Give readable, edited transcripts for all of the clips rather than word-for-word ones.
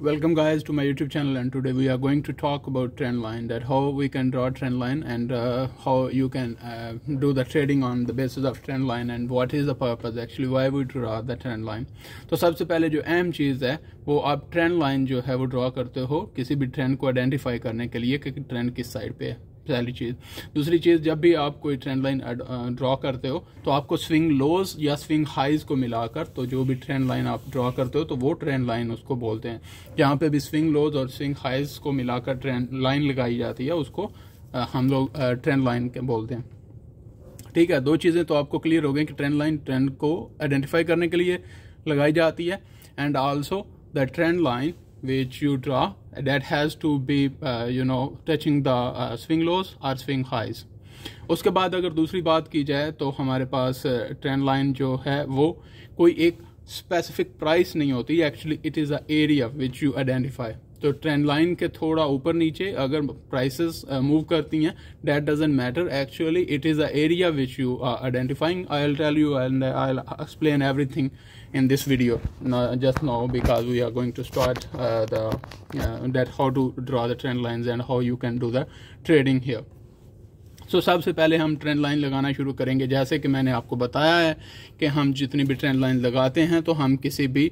Welcome guys to my YouTube channel, and today we are going to talk about trend line, that how we can draw trend line and how you can do the trading on the basis of trend line and what is the purpose actually why we draw the trend line। तो सबसे पहले जो अहम चीज़ है वो आप trend line जो है वो ड्रॉ करते हो किसी भी ट्रेंड को आइडेंटिफाई करने के लिए कि ट्रेंड किस साइड पे है, पहली चीज़। दूसरी चीज़, जब भी आप कोई ट्रेंड लाइन ड्रॉ करते हो तो आपको स्विंग लोज या स्विंग हाइज को मिलाकर, तो जो भी ट्रेंड लाइन आप ड्रॉ करते हो तो वो ट्रेंड लाइन उसको बोलते हैं। जहाँ पे भी स्विंग लोज और स्विंग हाइज को मिलाकर ट्रेंड लाइन लगाई जाती है उसको हम लोग ट्रेंड लाइन के बोलते हैं। ठीक है, दो चीज़ें तो आपको क्लियर हो गई कि ट्रेंड लाइन ट्रेंड को आइडेंटिफाई करने के लिए लगाई जाती है, and also the trend line which you draw that has to be touching the swing lows or swing highs। उसके बाद अगर दूसरी बात की जाए तो हमारे पास ट्रेंड लाइन जो है वो कोई एक स्पेसिफिक प्राइस नहीं होती, actually it is a area which you identify. तो ट्रेंड लाइन के थोड़ा ऊपर नीचे अगर प्राइसेस मूव करती हैं that doesn't matter, actually it is a area which you are identifying. I will tell you and I'll explain everything in this video just now, because we are going to start that how to draw the trend lines and how you can do the trading here। तो सबसे पहले हम trend line लगाना शुरू करेंगे। जैसे कि मैंने आपको बताया है कि हम जितनी भी ट्रेंड लाइन लगाते हैं तो हम किसी भी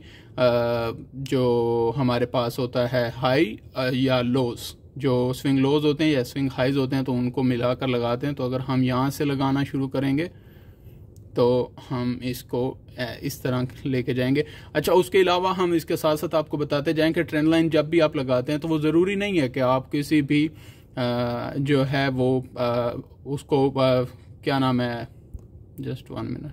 जो हमारे पास होता है हाई या लोज, जो स्विंग लोज होते हैं या स्विंग हाइज होते हैं, तो उनको मिलाकर लगाते हैं। तो अगर हम यहाँ से लगाना शुरू करेंगे तो हम इसको इस तरह लेके जाएंगे। अच्छा, उसके अलावा हम इसके साथ साथ आपको बताते जाएंगे कि ट्रेंड लाइन जब भी आप लगाते हैं तो वो ज़रूरी नहीं है कि आप किसी भी जो है वो उसको क्या नाम है, just 1 minute.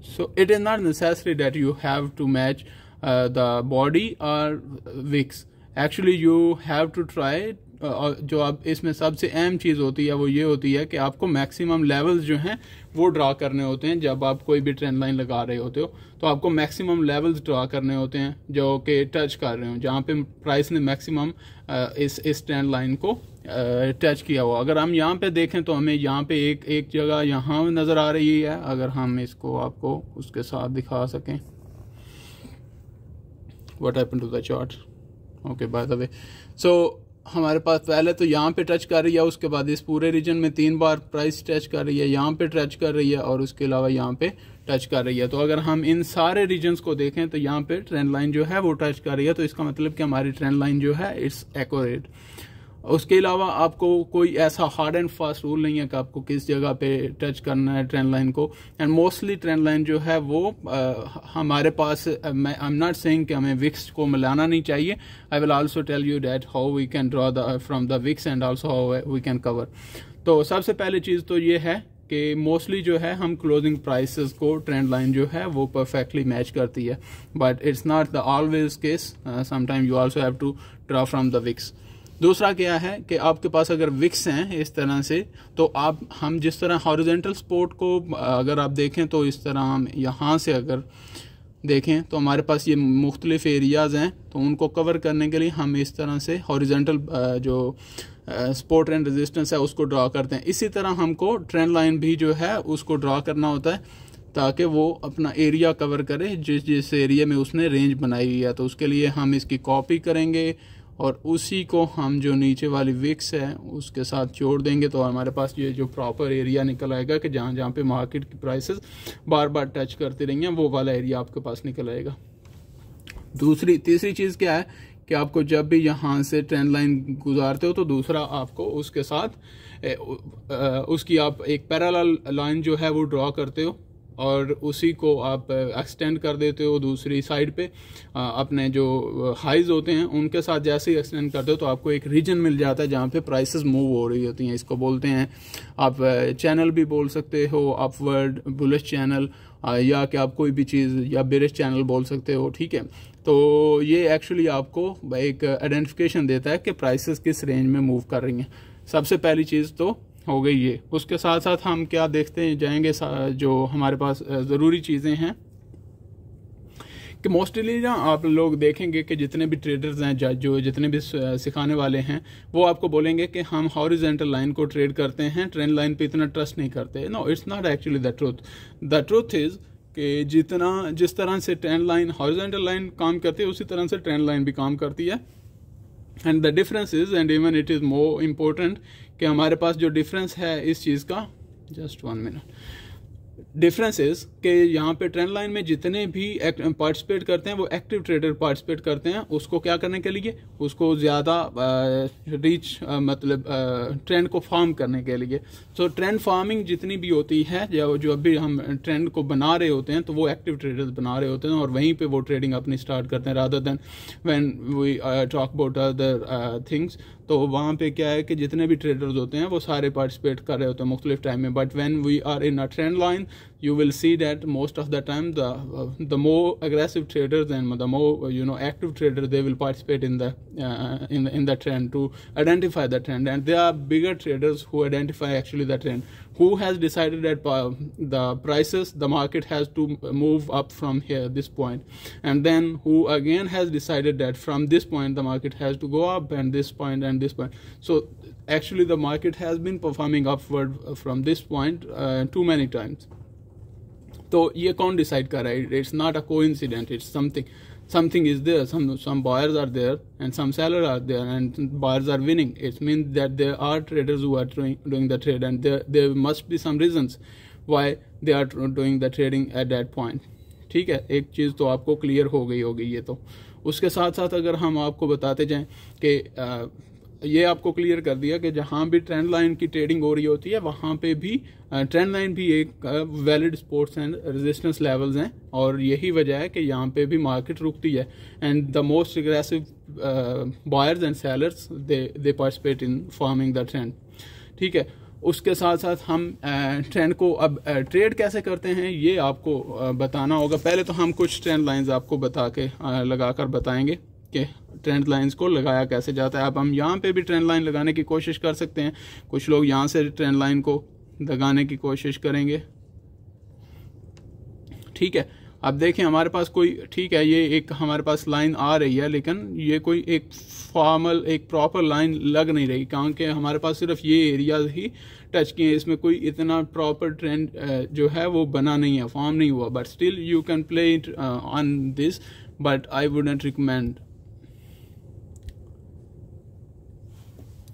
So it is not necessary that you have to match the body और wicks, actually you have to try. और जो आप इसमें सबसे अहम चीज़ होती है वो ये होती है कि आपको मैक्सिमम लेवल्स जो हैं वो ड्रा करने होते हैं। जब आप कोई भी ट्रेंड लाइन लगा रहे होते हो तो आपको मैक्सिमम लेवल्स ड्रा करने होते हैं जो कि टच कर रहे हो, जहाँ पे प्राइस ने मैक्सिमम इस ट्रेंड लाइन को टच किया हुआ। अगर हम यहाँ पे देखें तो हमें यहाँ पे एक जगह यहाँ नज़र आ रही है। अगर हम इसको आपको उसके साथ दिखा सकें, what happened to the chart, okay by the way. So हमारे पास पहले तो यहाँ पे टच कर रही है, उसके बाद इस पूरे रीजन में 3 बार प्राइस टच कर रही है, यहाँ पे टच कर रही है और उसके अलावा यहाँ पे टच कर रही है। तो अगर हम इन सारे रीजन्स को देखें तो यहाँ पे ट्रेंड लाइन जो है वो टच कर रही है, तो इसका मतलब कि हमारी ट्रेंड लाइन जो है इट्स एक्यूरेट। उसके अलावा आपको कोई ऐसा हार्ड एंड फास्ट रूल नहीं है कि आपको किस जगह पे टच करना है ट्रेंड लाइन को। एंड मोस्टली ट्रेंड लाइन जो है वो हमारे पास, आई एम नॉट सेइंग कि हमें विक्स को मिलाना नहीं चाहिए। I will also tell you that how we can draw from the wicks and also how we can cover. तो सबसे पहले चीज़ तो ये है कि मोस्टली जो है हम क्लोजिंग प्राइसेस को ट्रेंड लाइन जो है वो परफेक्टली मैच करती है, but it's not the always case, sometime you also have to draw from the wicks. दूसरा क्या है कि आपके पास अगर विक्स हैं इस तरह से, तो हम जिस तरह हॉरिजॉन्टल सपोर्ट को अगर आप देखें तो इस तरह हम यहाँ से अगर देखें तो हमारे पास ये मुख्तलिफ एरियाज़ हैं, तो उनको कवर करने के लिए हम इस तरह से हॉरिजॉन्टल जो सपोर्ट एंड रेजिस्टेंस है उसको ड्रा करते हैं। इसी तरह हमको ट्रेंड लाइन भी जो है उसको ड्रा करना होता है ताकि वो अपना एरिया कवर करे जिस एरिया में उसने रेंज बनाई हुई है। तो उसके लिए हम इसकी कॉपी करेंगे और उसी को हम जो नीचे वाली विक्स है उसके साथ जोड़ देंगे, तो हमारे पास ये जो प्रॉपर एरिया निकल आएगा कि जहाँ जहाँ पे मार्केट की प्राइसेस बार बार टच करती रही हैं वो वाला एरिया आपके पास निकल आएगा। तीसरी चीज़ क्या है कि आपको जब भी यहाँ से ट्रेंड लाइन गुजारते हो तो दूसरा आपको उसके साथ उसकी आप एक पैरेलल लाइन जो है वो ड्रॉ करते हो और उसी को आप एक्सटेंड कर देते हो दूसरी साइड पे। अपने जो हाइज होते हैं उनके साथ जैसे ही एक्सटेंड करते हो तो आपको एक रीजन मिल जाता है जहाँ पे प्राइसेस मूव हो रही होती हैं। इसको बोलते हैं आप चैनल भी बोल सकते हो, अपवर्ड बुलिश चैनल, या कि आप कोई भी चीज़ या बेरिश चैनल बोल सकते हो। ठीक है, तो ये एक्चुअली आपको एक आइडेंटिफिकेशन देता है कि प्राइसेस किस रेंज में मूव कर रही हैं। सबसे पहली चीज़ तो हो गई ये। उसके साथ साथ हम क्या देखते जाएंगे, जो हमारे पास ज़रूरी चीज़ें हैं कि मोस्टली ना आप लोग देखेंगे कि जितने भी ट्रेडर्स हैं जो जितने भी सिखाने वाले हैं वो आपको बोलेंगे कि हम हॉरिजॉन्टल लाइन को ट्रेड करते हैं, ट्रेंड लाइन पे इतना ट्रस्ट नहीं करते। No, it's not actually the truth. The truth is कि जिस तरह से ट्रेंड लाइन हॉरिजॉन्टल लाइन काम करती है उसी तरह से ट्रेंड लाइन भी काम करती है। And the difference is, and even it is more important, कि हमारे पास जो डिफरेंस है इस चीज़ का, जस्ट 1 मिनट, डिफरेंस इज कि यहाँ पे ट्रेंड लाइन में जितने भी पार्टिसिपेट करते हैं वो एक्टिव ट्रेडर पार्टिसिपेट करते हैं। उसको क्या करने के लिए, उसको ज़्यादा रीच मतलब ट्रेंड को फार्म करने के लिए। सो ट्रेंड फार्मिंग जितनी भी होती है, जो अभी हम ट्रेंड को बना रहे होते हैं, तो वो एक्टिव ट्रेडर्स बना रहे होते हैं और वहीं पे वो ट्रेडिंग अपनी स्टार्ट करते हैं, rather than when we talk about other things. तो वहाँ पे क्या है कि जितने भी ट्रेडर्स होते हैं वो सारे पार्टिसिपेट कर रहे होते हैं मुख्तलिफ टाइम में। But when we are in a trend line, you will see that most of the time the more aggressive traders and the more active traders, they will participate in the trend to identify the trend, and there are bigger traders who identify actually the trend, who has decided that the prices, the market has to move up from here, this point, and then who again has decided that from this point the market has to go up, and this point and this point. So actually the market has been performing upward from this point too many times. तो ये कौन decide कर रहा है? It's not a coincident, it's something is there, some buyers are there and some seller are there and buyers are winning. It's mean that there are traders who are doing the trade and there must be some reasons why they are doing the trading at that point. ठीक है, एक चीज़ तो आपको clear हो गई होगी ये। तो उसके साथ साथ अगर हम आपको बताते जाएं कि ये आपको क्लियर कर दिया कि जहाँ भी ट्रेंड लाइन की ट्रेडिंग हो रही होती है वहाँ पे भी ट्रेंड लाइन भी एक valid supports and resistance levels हैं, और यही वजह है कि यहाँ पे भी मार्केट रुकती है। And the most aggressive buyers and sellers they participate in forming the trend. ठीक है, उसके साथ साथ हम ट्रेंड को अब ट्रेड कैसे करते हैं ये आपको बताना होगा। पहले तो हम कुछ ट्रेंड लाइंस आपको बता के लगाकर बताएंगे कि ट्रेंड लाइंस को लगाया कैसे जाता है। अब हम यहाँ पे भी ट्रेंड लाइन लगाने की कोशिश कर सकते हैं, कुछ लोग यहाँ से ट्रेंड लाइन को लगाने की कोशिश करेंगे। ठीक है, अब देखें हमारे पास कोई, ठीक है, ये एक हमारे पास लाइन आ रही है, लेकिन ये कोई एक फॉर्मल एक प्रॉपर लाइन लग नहीं रही, क्योंकि हमारे पास सिर्फ ये एरियाज ही टच किए हैं, इसमें कोई इतना प्रॉपर ट्रेंड जो है वो बना नहीं है, फॉर्म नहीं हुआ। But still you can play it on this, but I wouldn't recommend.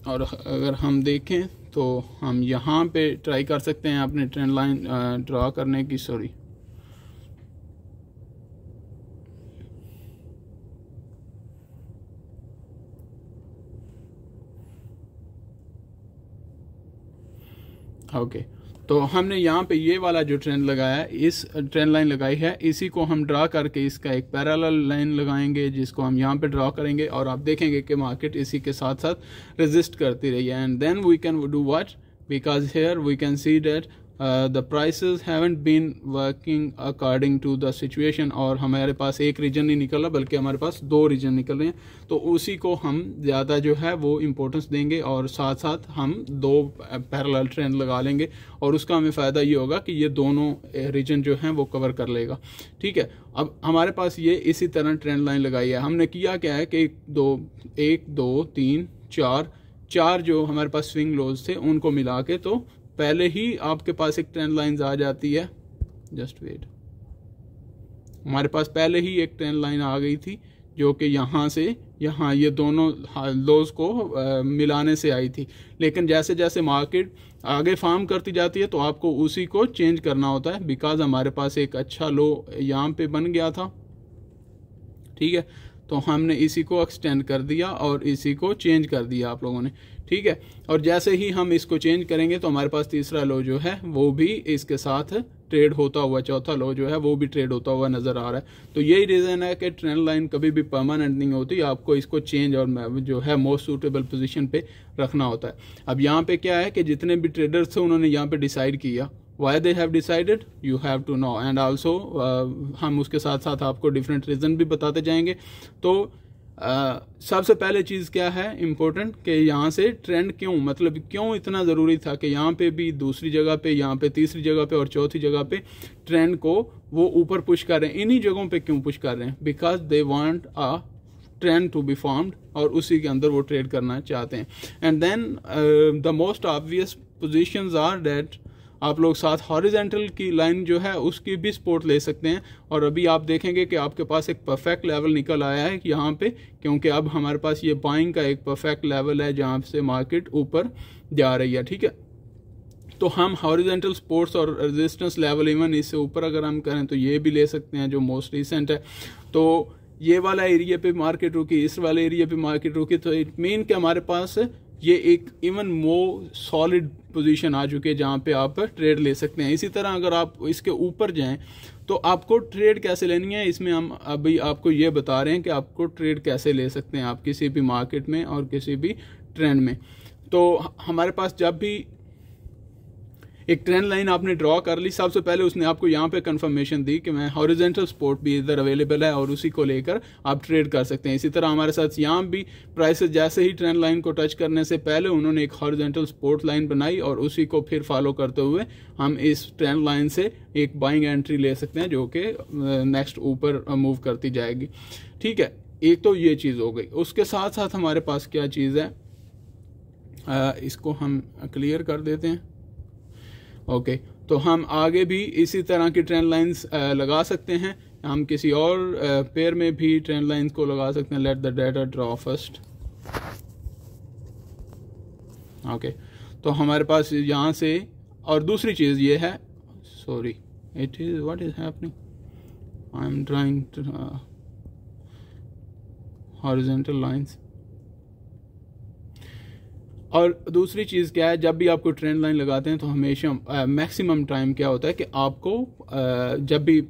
और अगर हम देखें तो हम यहाँ पे ट्राई कर सकते हैं अपने ट्रेंड लाइन ड्रा करने की, सॉरी ओके। तो हमने यहाँ पे ये वाला जो ट्रेंड लगाया है, इस ट्रेंड लाइन लगाई है, इसी को हम ड्रा करके इसका एक पैरेलल लाइन लगाएंगे जिसको हम यहाँ पे ड्रा करेंगे, और आप देखेंगे कि मार्केट इसी के साथ साथ रेजिस्ट करती रही है। And then we can do what, because here we can see that the prices haven't been working according to the situation, और हमारे पास एक रीजन नहीं निकल रहा बल्कि हमारे पास 2 रीजन निकल रहे हैं। तो उसी को हम ज़्यादा जो है वो इम्पोर्टेंस देंगे, और साथ साथ हम 2 पैरेलल ट्रेंड लगा लेंगे, और उसका हमें फ़ायदा ये होगा कि ये दोनों रीजन जो हैं वो कवर कर लेगा। ठीक है, अब हमारे पास ये इसी तरह ट्रेंड लाइन लगाई है। हमने किया क्या है कि 1 2 3 4 जो हमारे पास स्विंग लोज थे उनको मिला के, तो पहले ही आपके पास एक ट्रेंड लाइन आ जाती है। जस्ट वेट, हमारे पास पहले ही एक ट्रेंड लाइन आ गई थी जो कि यहाँ से यहाँ ये दोनों लोज को मिलाने से आई थी। लेकिन जैसे जैसे मार्केट आगे फार्म करती जाती है तो आपको उसी को चेंज करना होता है, बिकॉज हमारे पास एक अच्छा लो यहाँ पे बन गया था। ठीक है, तो हमने इसी को एक्सटेंड कर दिया और इसी को चेंज कर दिया आप लोगों ने। ठीक है, और जैसे ही हम इसको चेंज करेंगे तो हमारे पास तीसरा लो जो है वो भी इसके साथ ट्रेड होता हुआ, चौथा लो जो है वो भी ट्रेड होता हुआ नजर आ रहा है। तो यही रीज़न है कि ट्रेंड लाइन कभी भी परमानेंट नहीं होती, आपको इसको चेंज और जो है मोस्ट सूटेबल पोजीशन पे रखना होता है। अब यहाँ पे क्या है कि जितने भी ट्रेडर्स थे उन्होंने यहाँ पे डिसाइड किया, why they have decided you have to know, and also हम उसके साथ साथ आपको डिफरेंट रीज़न भी बताते जाएंगे। तो सबसे पहले चीज़ क्या है इम्पोर्टेंट कि यहाँ से ट्रेंड क्यों इतना ज़रूरी था कि यहाँ पे भी, दूसरी जगह पे, यहाँ पे तीसरी जगह पे और चौथी जगह पे ट्रेंड को वो ऊपर पुश कर रहे हैं। इन्हीं जगहों पे क्यों पुश कर रहे हैं? Because they want a trend to be formed, और उसी के अंदर वो ट्रेड करना चाहते हैं। And then the most obvious positions are that आप लोग साथ हॉरिजेंटल की लाइन जो है उसकी भी सपोर्ट ले सकते हैं। और अभी आप देखेंगे कि आपके पास एक परफेक्ट लेवल निकल आया है यहाँ पे, क्योंकि अब हमारे पास ये बाइंग का एक परफेक्ट लेवल है जहाँ से मार्केट ऊपर जा रही है, ठीक है। तो हम हॉरिजेंटल सपोर्ट्स और रेजिस्टेंस लेवल इवन इससे ऊपर अगर हम करें तो ये भी ले सकते हैं जो मोस्ट रिसेंट है। तो ये वाला एरिया पे मार्केट रुकी, इस वाले एरिया पे मार्केट रुकी, तो इट मीन कि हमारे पास ये एक इवन मोर सॉलिड पोजीशन आ चुकी है जहाँ पे आप ट्रेड ले सकते हैं। इसी तरह अगर आप इसके ऊपर जाएं तो आपको ट्रेड कैसे लेनी है, इसमें हम अभी आपको ये बता रहे हैं कि आपको ट्रेड कैसे ले सकते हैं आप किसी भी मार्केट में और किसी भी ट्रेंड में। तो हमारे पास जब भी एक ट्रेंड लाइन आपने ड्रॉ कर ली, सबसे पहले उसने आपको यहाँ पे कंफर्मेशन दी कि मैं हॉरिजेंटल सपोर्ट भी इधर अवेलेबल है और उसी को लेकर आप ट्रेड कर सकते हैं। इसी तरह हमारे साथ यहाँ भी प्राइसेस जैसे ही ट्रेंड लाइन को टच करने से पहले उन्होंने एक हॉरिजेंटल सपोर्ट लाइन बनाई और उसी को फिर फॉलो करते हुए हम इस ट्रेंड लाइन से एक बाइंग एंट्री ले सकते हैं जो कि नेक्स्ट ऊपर मूव करती जाएगी, ठीक है। एक तो ये चीज़ हो गई। उसके साथ साथ हमारे पास क्या चीज़ है, इसको हम क्लियर कर देते हैं। ओके, तो हम आगे भी इसी तरह की ट्रेंड लाइंस लगा सकते हैं। हम किसी और पेयर में भी ट्रेंड लाइंस को लगा सकते हैं। Let the data draw first. Okay, तो हमारे पास यहाँ से, और दूसरी चीज़ ये है, sorry it is what is happening, I am drawing horizontal lines. और दूसरी चीज़ क्या है, जब भी आपको ट्रेंड लाइन लगाते हैं तो हमेशा मैक्सिमम टाइम क्या होता है कि आपको जब भी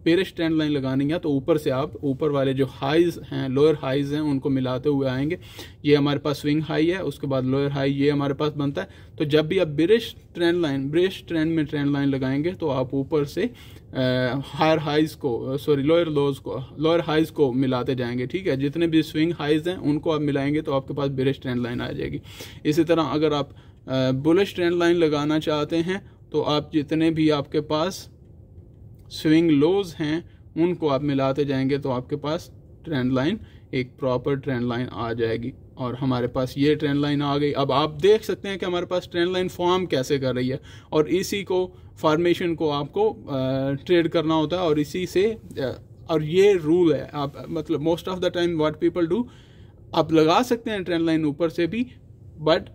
बेरिश ट्रेंड लाइन लगानी है तो ऊपर से आप ऊपर वाले जो हाइज हैं, लोअर हाइज हैं, उनको मिलाते हुए आएंगे। ये हमारे पास स्विंग हाई है, उसके बाद लोअर हाई ये हमारे पास बनता है। तो जब भी आप बेरिश ट्रेंड में ट्रेंड लाइन लगाएंगे तो आप ऊपर से हायर हाइज को, सॉरी लोअर लोज को, लोअर हाइज को मिलाते जाएंगे, ठीक है। जितने भी स्विंग हाइज हैं उनको आप मिलाएंगे तो आपके पास बेरिश ट्रेंड लाइन आ जाएगी। इसी तरह अगर आप बुलिश ट्रेंड लाइन लगाना चाहते हैं तो आप जितने भी आपके पास स्विंग लोज हैं उनको आप मिलाते जाएंगे तो आपके पास ट्रेंड लाइन, एक प्रॉपर ट्रेंड लाइन आ जाएगी। और हमारे पास ये ट्रेंड लाइन आ गई। अब आप देख सकते हैं कि हमारे पास ट्रेंड लाइन फॉर्म कैसे कर रही है, और इसी को फॉर्मेशन को आपको ट्रेड करना होता है। और इसी से, और ये रूल है, आप मतलब most of the time what people do, आप लगा सकते हैं ट्रेंड लाइन ऊपर से भी, but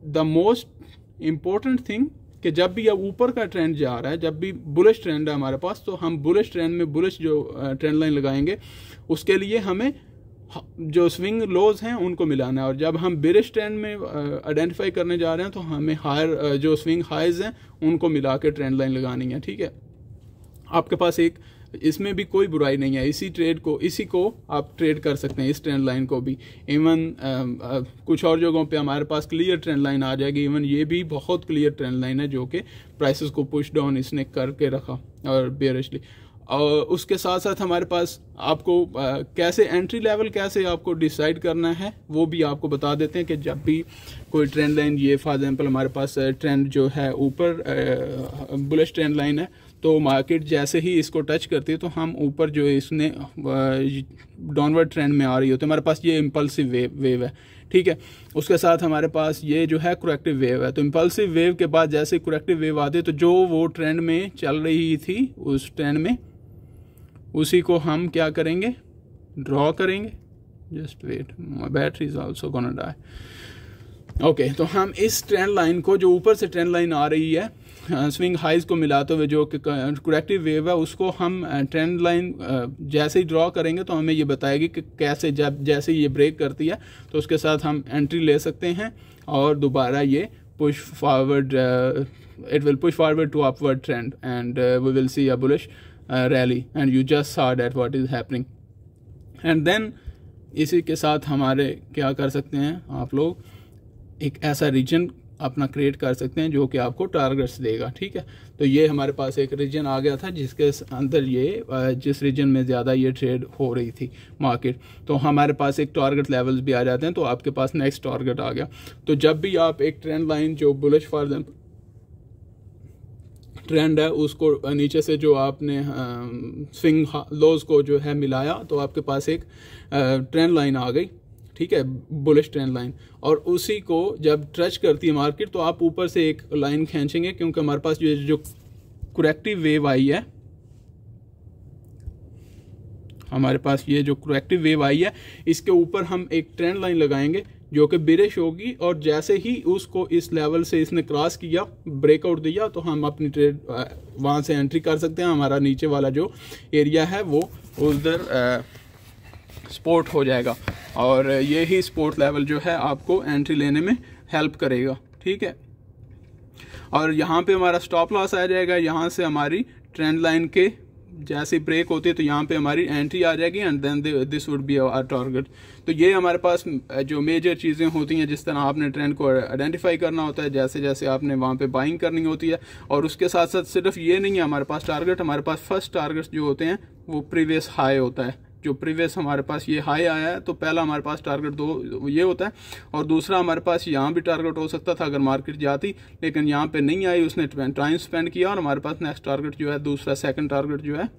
the most important thing कि जब भी अब ऊपर का ट्रेंड जा रहा है, जब भी बुलिश ट्रेंड है हमारे पास, तो हम बुलिश ट्रेंड में बुलिश जो ट्रेंड लाइन लगाएंगे उसके लिए हमें जो स्विंग लोज हैं उनको मिलाना है। और जब हम बेरिश ट्रेंड में आइडेंटिफाई करने जा रहे हैं तो हमें हायर जो स्विंग हाइज हैं उनको मिला के ट्रेंड लाइन लगानी है, ठीक है। आपके पास एक, इसमें भी कोई बुराई नहीं है, इसी को आप ट्रेड कर सकते हैं, इस ट्रेंड लाइन को भी। इवन कुछ और जगहों पे हमारे पास क्लियर ट्रेंड लाइन आ जाएगी। इवन ये भी बहुत क्लियर ट्रेंड लाइन है जो कि प्राइसेस को पुश डाउन इसने करके रखा और बेरिशली। और उसके साथ साथ हमारे पास आपको कैसे एंट्री लेवल कैसे आपको डिसाइड करना है वो भी आपको बता देते हैं कि जब भी कोई ट्रेंड लाइन, ये फॉर एग्जांपल हमारे पास ट्रेंड जो है ऊपर बुलिश ट्रेंड लाइन है, तो मार्केट जैसे ही इसको टच करती है तो हम ऊपर जो इसने डाउनवर्ड ट्रेंड में आ रही होती है, हमारे पास ये इम्पल्सिव वेव है, ठीक है। उसके साथ हमारे पास ये जो है करेक्टिव वेव है। तो इम्पल्सिव वेव के बाद जैसे करेक्टिव वेव आती है तो जो वो ट्रेंड में चल रही थी उस ट्रेंड में उसी को हम क्या करेंगे, ड्रॉ करेंगे। Just wait, my battery is also gonna die. Okay, तो हम इस ट्रेंड लाइन को, जो ऊपर से ट्रेंड लाइन आ रही है स्विंग हाइज को मिलाते हुए, जो कि करेक्टिव वेव है, उसको हम ट्रेंड लाइन जैसे ही ड्रॉ करेंगे तो हमें ये बताएगी कि कैसे, जब जैसे ये ब्रेक करती है तो उसके साथ हम एंट्री ले सकते हैं और दोबारा ये push forward, it will push forward to upward trend and we will see a bullish rally and you just saw that what is happening. And then इसी के साथ हमारे क्या कर सकते हैं, आप लोग एक ऐसा रीजन अपना क्रिएट कर सकते हैं जो कि आपको टारगेट्स देगा, ठीक है। तो ये हमारे पास एक रीजन आ गया था जिसके अंदर ये, जिस रीजन में ज़्यादा ये ट्रेड हो रही थी मार्केट, तो हमारे पास एक टारगेट लेवल्स भी आ जाते हैं। तो आपके पास नेक्स्ट टारगेट आ गया। तो जब भी आप एक ट्रेंड लाइन जो बुलिश फॉर एग्जांपल ट्रेंड है उसको नीचे से जो आपने स्विंग लोज को जो है मिलाया तो आपके पास एक ट्रेंड लाइन आ गई। ठीक है, बुलिश ट्रेंड लाइन, और उसी को जब टच करती है मार्केट तो आप ऊपर से एक लाइन खींचेंगे, क्योंकि हमारे पास जो करेक्टिव वेव आई है, हमारे पास ये जो करेक्टिव वेव आई है, इसके ऊपर हम एक ट्रेंड लाइन लगाएंगे जो कि बिरिश होगी, और जैसे ही उसको इस लेवल से इसने क्रॉस किया, ब्रेकआउट दिया, तो हम अपनी ट्रेड वहाँ से एंट्री कर सकते हैं। हमारा नीचे वाला जो एरिया है वो उधर सपोर्ट हो जाएगा, और यही सपोर्ट लेवल जो है आपको एंट्री लेने में हेल्प करेगा, ठीक है। और यहाँ पे हमारा स्टॉप लॉस आ जाएगा, यहाँ से हमारी ट्रेंड लाइन के जैसे ब्रेक होती है तो यहाँ पे हमारी एंट्री आ जाएगी, and then this would be our target. तो ये हमारे पास जो मेजर चीज़ें होती हैं, जिस तरह आपने ट्रेंड को आइडेंटिफाई करना होता है, जैसे जैसे आपने वहाँ पे बाइंग करनी होती है। और उसके साथ साथ सिर्फ ये नहीं है हमारे पास टारगेट, हमारे पास फर्स्ट टारगेट जो होते हैं वो प्रीवियस हाई होता है। जो प्रीवियस हमारे पास ये हाई आया है, तो पहला हमारे पास टारगेट दो ये होता है, और दूसरा हमारे पास यहाँ भी टारगेट हो सकता था अगर मार्केट जाती, लेकिन यहाँ पे नहीं आई, उसने टाइम स्पेंड किया, और हमारे पास नेक्स्ट टारगेट जो है, दूसरा सेकंड टारगेट जो है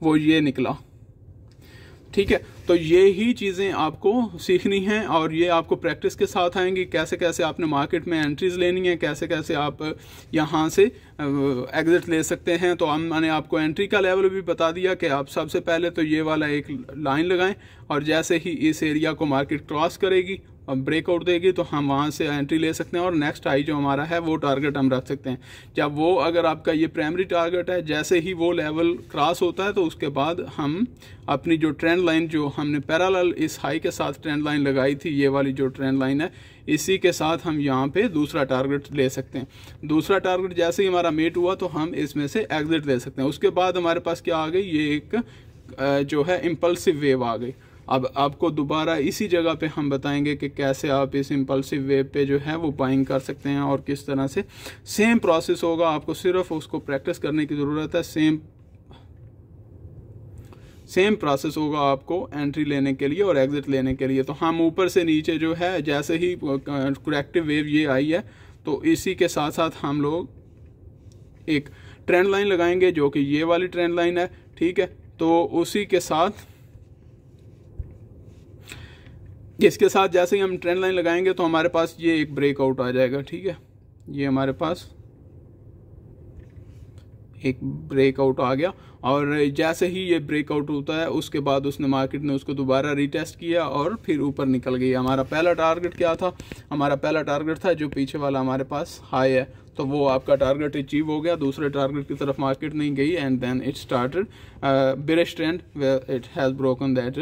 वो ये निकला, ठीक है। तो ये ही चीज़ें आपको सीखनी हैं, और ये आपको प्रैक्टिस के साथ आएंगी, कैसे कैसे आपने मार्केट में एंट्रीज लेनी है, कैसे कैसे आप यहाँ से एग्जिट ले सकते हैं। तो मैंने आपको एंट्री का लेवल भी बता दिया कि आप सबसे पहले तो ये वाला एक लाइन लगाएं, और जैसे ही इस एरिया को मार्केट क्रॉस करेगी और ब्रेकआउट देगी तो हम वहाँ से एंट्री ले सकते हैं, और नेक्स्ट हाई जो हमारा है वो टारगेट हम रख सकते हैं। जब वो अगर आपका ये प्राइमरी टारगेट है, जैसे ही वो लेवल क्रॉस होता है तो उसके बाद हम अपनी जो ट्रेंड लाइन जो हमने पैरेलल इस हाई के साथ ट्रेंड लाइन लगाई थी, ये वाली जो ट्रेंड लाइन है, इसी के साथ हम यहाँ पे दूसरा टारगेट ले सकते हैं। दूसरा टारगेट जैसे ही हमारा मीट हुआ तो हम इसमें से एग्जिट ले सकते हैं। उसके बाद हमारे पास क्या आ गई, ये एक जो है इम्पल्सिव वेव आ गई। अब आपको दोबारा इसी जगह पे हम बताएंगे कि कैसे आप इस इम्पल्सिव वेव पे जो है वो बाइंग कर सकते हैं, और किस तरह से सेम प्रोसेस होगा। आपको सिर्फ उसको प्रैक्टिस करने की ज़रूरत है, सेम प्रोसेस होगा आपको एंट्री लेने के लिए और एग्जिट लेने के लिए। तो हम ऊपर से नीचे जो है, जैसे ही करेक्टिव वेव ये आई है, तो इसी के साथ साथ हम लोग एक ट्रेंड लाइन लगाएंगे जो कि ये वाली ट्रेंड लाइन है, ठीक है। तो उसी के साथ इसके साथ जैसे ही हम ट्रेंड लाइन लगाएंगे तो हमारे पास ये एक ब्रेकआउट आ जाएगा, ठीक है। ये हमारे पास एक ब्रेकआउट आ गया, और जैसे ही ये ब्रेकआउट होता है उसके बाद उसने मार्केट ने उसको दोबारा रीटेस्ट किया और फिर ऊपर निकल गई। हमारा पहला टारगेट क्या था, हमारा पहला टारगेट था जो पीछे वाला हमारे पास हाई है, तो वो आपका टारगेट अचीव हो गया। दूसरे टारगेट की तरफ मार्केट नहीं गई, and then it started bearish trend where it has broken that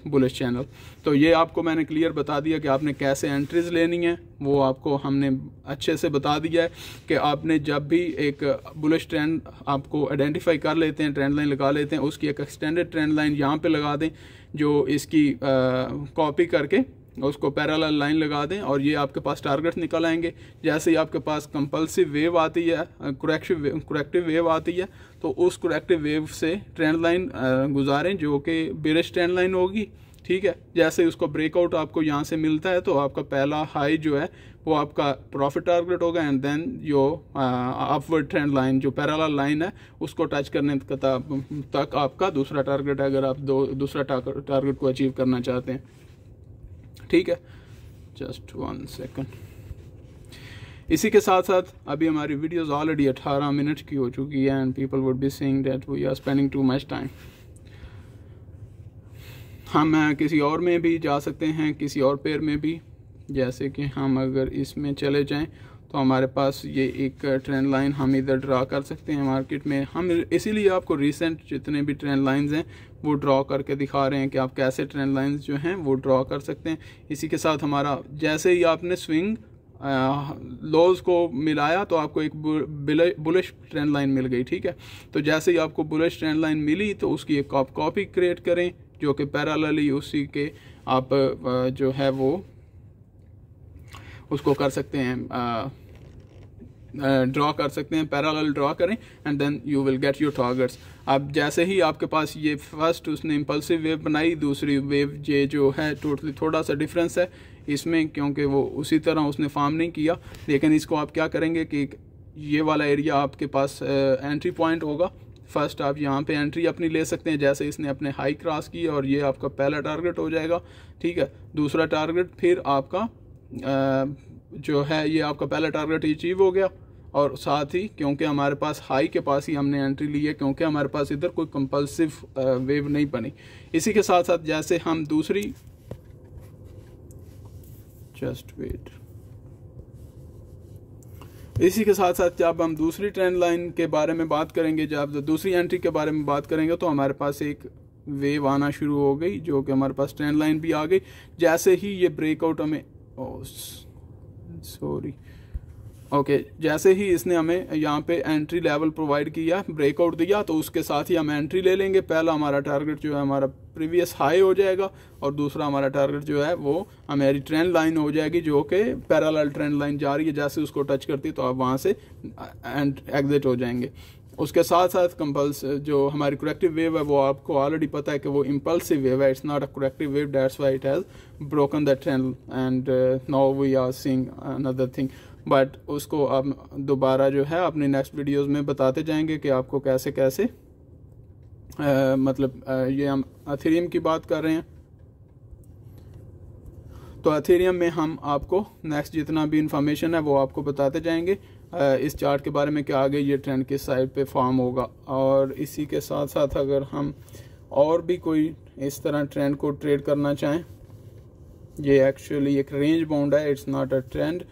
bullish channel. तो ये आपको मैंने क्लियर बता दिया कि आपने कैसे एंट्रीज लेनी है, वो आपको हमने अच्छे से बता दिया है कि आपने जब भी एक बुलिश ट्रेंड आपको आइडेंटिफाई कर लेते हैं, ट्रेंड लाइन लगा लेते हैं, उसकी एक एक्सटेंडेड ट्रेंड लाइन यहाँ पे लगा दें, जो इसकी कॉपी करके उसको पैरेलल लाइन लगा दें, और ये आपके पास टारगेट निकल आएंगे। जैसे ही आपके पास कंपल्सिव वेव आती है, करेक्टिव वेव आती है, तो उस करेक्टिव वेव से ट्रेंड लाइन गुजारें जो कि बेरिश ट्रेंड लाइन होगी, ठीक है। जैसे उसको ब्रेकआउट आपको यहाँ से मिलता है तो आपका पहला हाई जो है वो आपका प्रॉफिट टारगेट होगा, एंड देन जो अपवर्ड ट्रेंड लाइन जो पैरेलल लाइन है उसको टच करने तक आपका दूसरा टारगेट है, अगर आप दूसरा टारगेट को अचीव करना चाहते हैं, ठीक है। Just 1 second. इसी के साथ साथ अभी हमारी वीडियोस ऑलरेडी 18 मिनट की हो चुकी है, and people would be saying that we are spending too much time. हम किसी और में भी जा सकते हैं, किसी और पेयर में भी, जैसे कि हम अगर इसमें चले जाएं तो हमारे पास ये एक ट्रेंड लाइन हम इधर ड्रा कर सकते हैं मार्केट में। हम इसीलिए आपको रिसेंट जितने भी ट्रेंड लाइंस हैं वो ड्रॉ करके दिखा रहे हैं कि आप कैसे ट्रेंड लाइंस जो हैं वो ड्रॉ कर सकते हैं। इसी के साथ हमारा जैसे ही आपने स्विंग लोज को मिलाया तो आपको एक बुलिश ट्रेंड लाइन मिल गई, ठीक है। तो जैसे ही आपको बुलिश ट्रेंड लाइन मिली तो उसकी एक कॉपी क्रिएट करें जो कि पैरेलली उसी के आप जो है वो उसको कर सकते हैं, ड्रॉ कर सकते हैं, पैरेलल ड्रॉ करें, and then you will get your targets. अब जैसे ही आपके पास ये फर्स्ट उसने इम्पल्सिव वेव बनाई, दूसरी वेव ये जो है टोटली थोड़ा सा डिफरेंस है इसमें, क्योंकि वो उसी तरह उसने फॉर्म नहीं किया। लेकिन इसको आप क्या करेंगे कि ये वाला एरिया आपके पास एंट्री पॉइंट होगा, फर्स्ट आप यहाँ पे एंट्री अपनी ले सकते हैं जैसे इसने अपने हाई क्रॉस की और ये आपका पहला टारगेट हो जाएगा, ठीक है। दूसरा टारगेट फिर आपका जो है ये आपका पहला टारगेट अचीव हो गया, और साथ ही क्योंकि हमारे पास हाई के पास ही हमने एंट्री ली है, क्योंकि हमारे पास इधर कोई कंपल्सिव वेव नहीं बनी। इसी के साथ साथ जैसे हम दूसरी, जस्ट वेट, इसी के साथ साथ जब हम दूसरी ट्रेंड लाइन के बारे में बात करेंगे, जब दूसरी एंट्री के बारे में बात करेंगे, तो हमारे पास एक वेव आना शुरू हो गई जो कि हमारे पास ट्रेंड लाइन भी आ गई। जैसे ही ये ब्रेकआउट हमें जैसे ही इसने हमें यहाँ पे एंट्री लेवल प्रोवाइड किया, ब्रेकआउट दिया, तो उसके साथ ही हम एंट्री ले लेंगे। पहला हमारा टारगेट जो है हमारा प्रीवियस हाई हो जाएगा, और दूसरा हमारा टारगेट जो है वो हमारी ट्रेंड लाइन हो जाएगी जो कि पैरेलल ट्रेंड लाइन जा रही है। जैसे उसको टच करती है तो आप वहाँ से एग्जिट हो जाएंगे। उसके साथ साथ कंपल्स जो हमारी करेक्टिव वेव है वो आपको ऑलरेडी पता है कि वो इम्पल्सिव वेव है, it's not a corrective wave, that's why it has broken that trend and now we are seeing another thing. But उसको आप दोबारा जो है अपनी नेक्स्ट वीडियोस में बताते जाएंगे कि आपको कैसे कैसे ये हम एथेरियम की बात कर रहे हैं, तो एथेरियम में हम आपको नेक्स्ट जितना भी इंफॉर्मेशन है वो आपको बताते जाएंगे इस चार्ट के बारे में कि आगे ये ट्रेंड किस साइड पे फॉर्म होगा। और इसी के साथ साथ अगर हम और भी कोई इस तरह ट्रेंड को ट्रेड करना चाहें, ये एक्चुअली एक रेंज बाउंड है, इट्स नॉट अ ट्रेंड।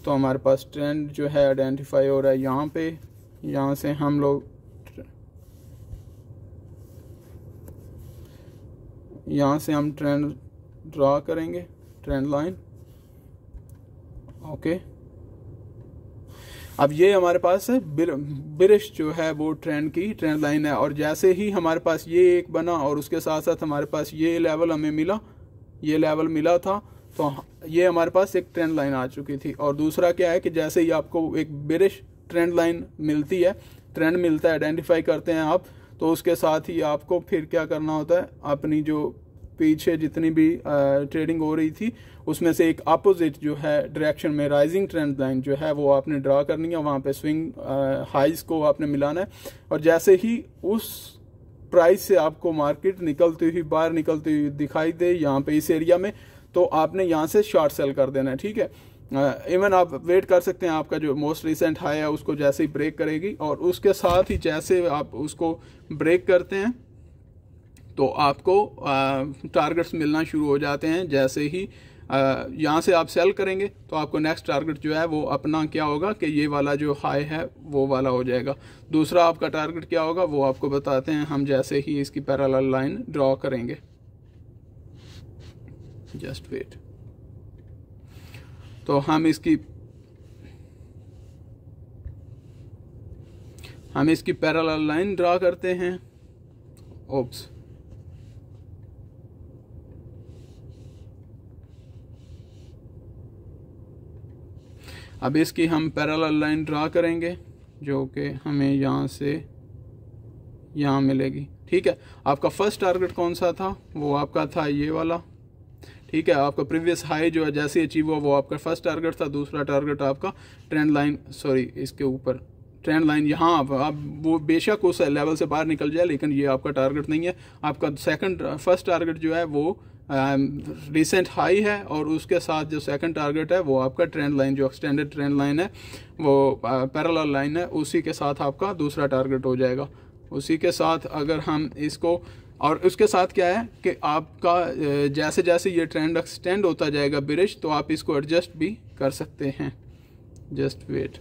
तो हमारे पास ट्रेंड जो है आइडेंटिफाई हो रहा है यहाँ पे, यहाँ से हम लोग यहाँ से हम ट्रेंड ड्रा करेंगे, ट्रेंड लाइन, ओके। अब ये हमारे पास है बिरिश जो है वो ट्रेंड की ट्रेंड लाइन है, और जैसे ही हमारे पास ये एक बना और उसके साथ साथ हमारे पास ये लेवल हमें मिला, ये लेवल मिला था, तो ये हमारे पास एक ट्रेंड लाइन आ चुकी थी। और दूसरा क्या है कि जैसे ही आपको एक बिरिश ट्रेंड लाइन मिलती है, ट्रेंड मिलता है, आइडेंटिफाई करते हैं आप, तो उसके साथ ही आपको फिर क्या करना होता है, अपनी जो पीछे जितनी भी ट्रेडिंग हो रही थी उसमें से एक अपोजिट जो है डायरेक्शन में राइजिंग ट्रेंड लाइन जो है वो आपने ड्रा करनी है, वहाँ पे स्विंग हाइज को आपने मिलाना है। और जैसे ही उस प्राइस से आपको मार्केट निकलती हुई बाहर निकलती हुई दिखाई दे यहाँ पे इस एरिया में, तो आपने यहाँ से शॉर्ट सेल कर देना है, ठीक है। इवन आप वेट कर सकते हैं आपका जो मोस्ट रिसेंट हाई है उसको जैसे ही ब्रेक करेगी, और उसके साथ ही जैसे आप उसको ब्रेक करते हैं तो आपको टारगेट्स मिलना शुरू हो जाते हैं। जैसे ही यहाँ से आप सेल करेंगे तो आपको नेक्स्ट टारगेट जो है वो अपना क्या होगा कि ये वाला जो हाई है वो वाला हो जाएगा। दूसरा आपका टारगेट क्या होगा वो आपको बताते हैं हम जैसे ही इसकी पैरेलल लाइन ड्रॉ करेंगे, जस्ट वेट। तो हम इसकी पैरेलल लाइन ड्रा करते हैं, ओप्स, अब इसकी हम पैरेलल लाइन ड्रा करेंगे जो कि हमें यहाँ से यहाँ मिलेगी, ठीक है। आपका फर्स्ट टारगेट कौन सा था, वो आपका था ये वाला, ठीक है। आपका प्रीवियस हाई जो है जैसे अचीव हुआ वो आपका फर्स्ट टारगेट था। दूसरा टारगेट आपका ट्रेंड लाइन, सॉरी इसके ऊपर ट्रेंड लाइन, यहाँ आप वो बेशक उस लेवल से बाहर निकल जाए लेकिन ये आपका टारगेट नहीं है। आपका फर्स्ट टारगेट जो है वो रिसेंट हाई है, और उसके साथ जो सेकंड टारगेट है वो आपका ट्रेंड लाइन, जो एक्सटेंडेड ट्रेंड लाइन है वो पैरेलल लाइन है, उसी के साथ आपका दूसरा टारगेट हो जाएगा। उसी के साथ अगर हम इसको, और उसके साथ क्या है कि आपका जैसे जैसे ये ट्रेंड एक्सटेंड होता जाएगा बिरिश, तो आप इसको एडजस्ट भी कर सकते हैं, जस्ट वेट।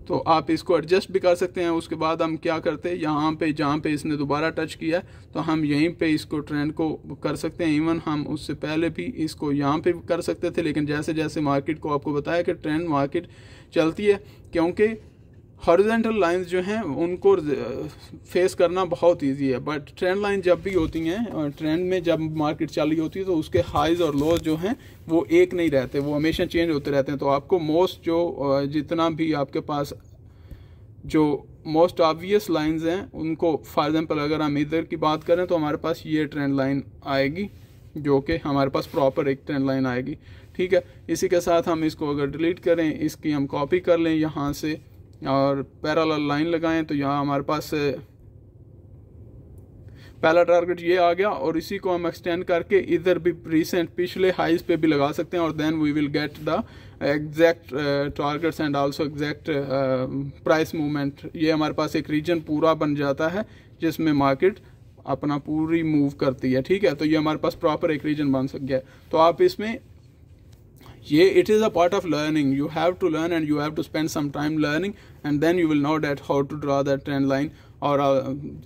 तो आप इसको एडजस्ट भी कर सकते हैं। उसके बाद हम क्या करते हैं, यहाँ पे जहाँ पे इसने दोबारा टच किया है तो हम यहीं पे इसको ट्रेंड को कर सकते हैं। इवन हम उससे पहले भी इसको यहाँ पे कर सकते थे, लेकिन जैसे जैसे मार्केट को आपको बताया कि ट्रेंड मार्केट चलती है, क्योंकि हॉरिजॉन्टल लाइंस जो हैं उनको फेस करना बहुत इजी है, बट ट्रेंड लाइन जब भी होती हैं और ट्रेंड में जब मार्केट चली होती है तो उसके हाइज और लोज जो हैं वो एक नहीं रहते, वो हमेशा चेंज होते रहते हैं। तो आपको मोस्ट जो जितना भी आपके पास जो मोस्ट ऑब्वियस लाइंस हैं उनको, फॉर एग्जांपल अगर हम इधर की बात करें तो हमारे पास ये ट्रेंड लाइन आएगी जो कि हमारे पास प्रॉपर एक ट्रेंड लाइन आएगी, ठीक है। इसी के साथ हम इसको अगर डिलीट करें, इसकी हम कॉपी कर लें यहाँ से और पैरेलल लाइन लगाएं तो यहाँ हमारे पास पहला टारगेट ये आ गया, और इसी को हम एक्सटेंड करके इधर भी रिसेंट पिछले हाइज पे भी लगा सकते हैं, और then we will get the exact targets and also exact price movement. ये हमारे पास एक रीजन पूरा बन जाता है जिसमें मार्केट अपना पूरी मूव करती है, ठीक है। तो ये हमारे पास प्रॉपर एक रीजन बन सक गया। तो आप इसमें ये it is a part of learning, you have to learn and you have to spend some time learning and then you will know that how to draw that trend line. और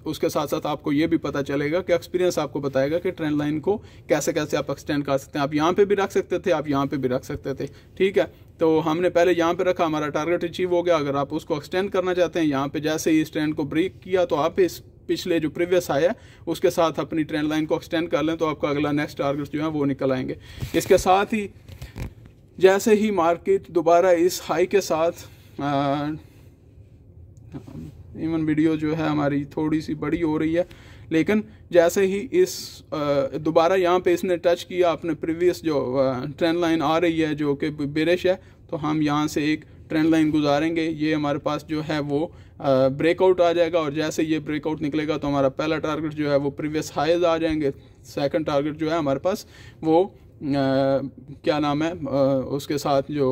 उसके साथ साथ आपको ये भी पता चलेगा कि एक्सपीरियंस आपको बताएगा कि ट्रेंड लाइन को कैसे कैसे आप एक्सटेंड कर सकते हैं। आप यहाँ पे भी रख सकते थे, आप यहाँ पे भी रख सकते थे, ठीक है। तो हमने पहले यहाँ पे रखा, हमारा टारगेट अचीव हो गया। अगर आप उसको एक्सटेंड करना चाहते हैं, यहाँ पे जैसे ही इस ट्रेंड को ब्रेक किया तो आप इस पिछले जो प्रीवियस हाई है उसके साथ अपनी ट्रेंड लाइन को एक्सटेंड कर लें, तो आपका अगला नेक्स्ट टारगेट जो है वो निकल आएंगे। इसके साथ ही जैसे ही मार्केट दोबारा इस हाई के साथ इवन वीडियो जो है हमारी थोड़ी सी बड़ी हो रही है, लेकिन जैसे ही इस दोबारा यहाँ पे इसने टच किया अपने प्रीवियस जो ट्रेंड लाइन आ रही है जो कि बेरिश है, तो हम यहाँ से एक ट्रेंड लाइन गुजारेंगे। ये हमारे पास जो है वो ब्रेकआउट आ जाएगा, और जैसे ये ब्रेकआउट निकलेगा तो हमारा पहला टारगेट जो है वो प्रीवियस हाईज आ जाएंगे। सेकंड टारगेट जो है हमारे पास वो क्या नाम है उसके साथ जो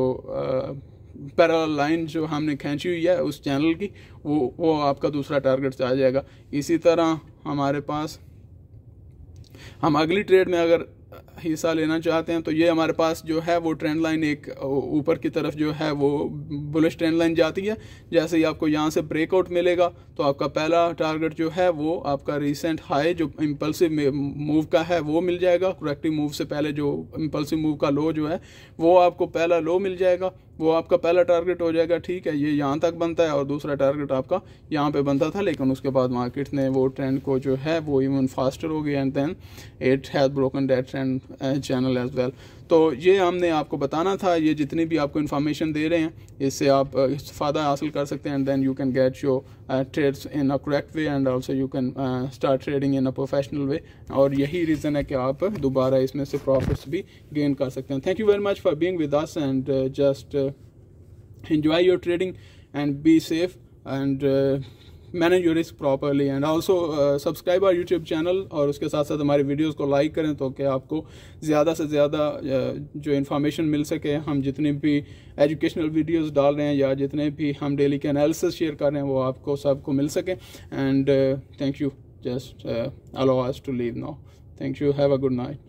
पैरेलल लाइन जो हमने खींची हुई है उस चैनल की, वो आपका दूसरा टारगेट आ जाएगा। इसी तरह हमारे पास हम अगली ट्रेड में अगर हिस्सा लेना चाहते हैं तो ये हमारे पास जो है वो ट्रेंड लाइन एक ऊपर की तरफ जो है वो बुलिश ट्रेंड लाइन जाती है। जैसे ही आपको यहाँ से ब्रेकआउट मिलेगा तो आपका पहला टारगेट जो है वो आपका रिसेंट हाई जो इम्पल्सिव मूव का है वो मिल जाएगा। करेक्टिव मूव से पहले जो इम्पल्सिव मूव का लो जो है वो आपको पहला लो मिल जाएगा, वो आपका पहला टारगेट हो जाएगा, ठीक है। ये यहाँ तक बनता है और दूसरा टारगेट आपका यहाँ पे बनता था, लेकिन उसके बाद मार्केट ने वो ट्रेंड को जो है वो इवन फास्टर हो गया and then it has broken that trend channel as well. तो ये हमने आपको बताना था। ये जितनी भी आपको इन्फॉर्मेशन दे रहे हैं इससे आप फ़ायदा हासिल कर सकते हैं and then you can get your trades in a correct way and also you can start trading in a professional way. और यही रीज़न है कि आप दोबारा इसमें से प्रॉफिट्स भी गेन कर सकते हैं। Thank you very much for being with us and just enjoy your trading and be safe and manage your risk properly and also subscribe our YouTube channel और उसके साथ साथ हमारी वीडियोस को लाइक करें तो कि आपको ज़्यादा से ज़्यादा जो इन्फॉर्मेशन मिल सके। हम जितने भी एजुकेशनल वीडियोस डाल रहे हैं या जितने भी हम डेली के एनालिसिस शेयर कर रहे हैं वो आपको सबको मिल सके। And thank you, just allow us to leave now. Thank you, have a good night.